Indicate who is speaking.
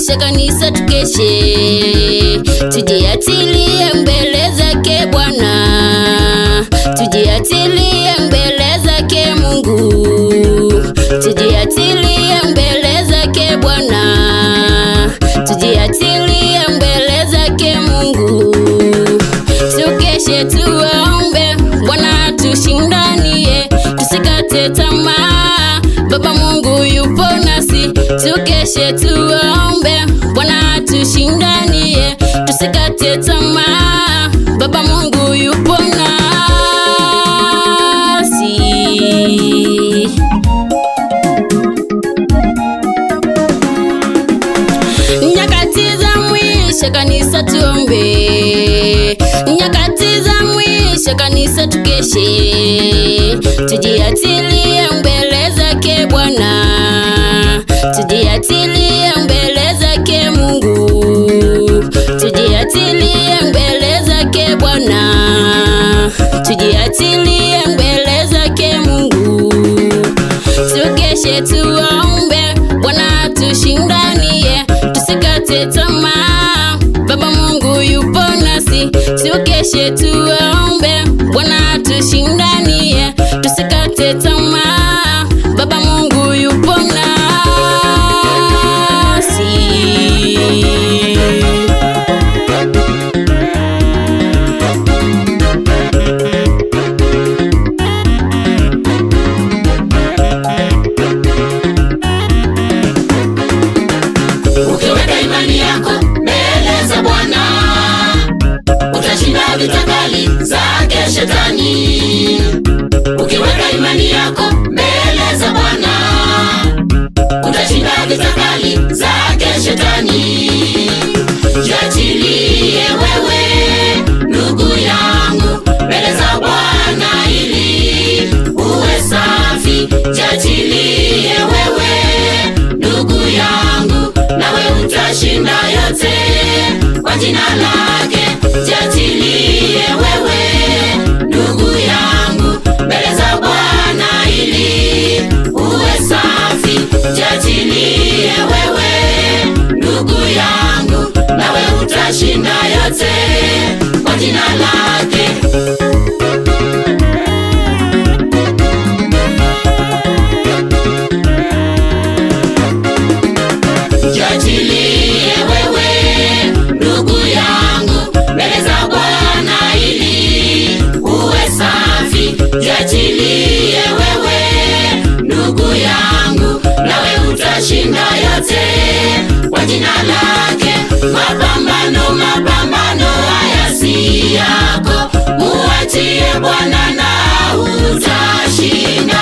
Speaker 1: mwisho kanisa tukeshe, tujiatilie mbele zake Bwana, tujiatilie mbele zake Mungu, tujiatilie mbele zake Bwana, tujiatilie mbele zake Mungu. Tukeshe tuombe Bwana tushindanie, tusikate tamaa, Baba Mungu yupo nasi. Tukeshe tuombe Bwana tushindanie, tusikate tamaa, Baba Mungu yupo nasi. Nyakati za mwisho kanisa tuombe, nyakati za mwisho kanisa tukeshe, tujiatilie mbele zake Bwana, tujiatilie mbele zake Mungu, tujiatilie mbele zake Bwana, tujiatilie mbele zake Mungu. Tukeshe tuombe Bwana tushindanie, tusikate tamaa, Baba Mungu yupo nasi. Tukeshe tuombe Bwana tushindanie, tusikate tamaa, Baba Mungu yupo nasi.
Speaker 2: Ukiweka imani yako mbele za Bwana, utashinda vita kali zake Shetani. Ukiweka imani yako mbele za Bwana, utashinda vita kali zake Shetani. Jiachilie wewe ndugu yangu mbele za Bwana ili uwe safi. Jiachilie wewe ndugu yangu, nawe utashinda yote kwa jina lake. Jiachilie wewe ndugu yangu mbele za Bwana ili uwe safi. Jiachilie wewe ndugu yangu, nawe utashinda yote kwa jina lake. Jiachilie wewe ndugu yangu mbele za Bwana ili uwe safi. Jiachilie wewe ndugu yangu, nawe utashinda yote kwa jina lake. Mapambano haya si yako, muachie Bwana na utashinda.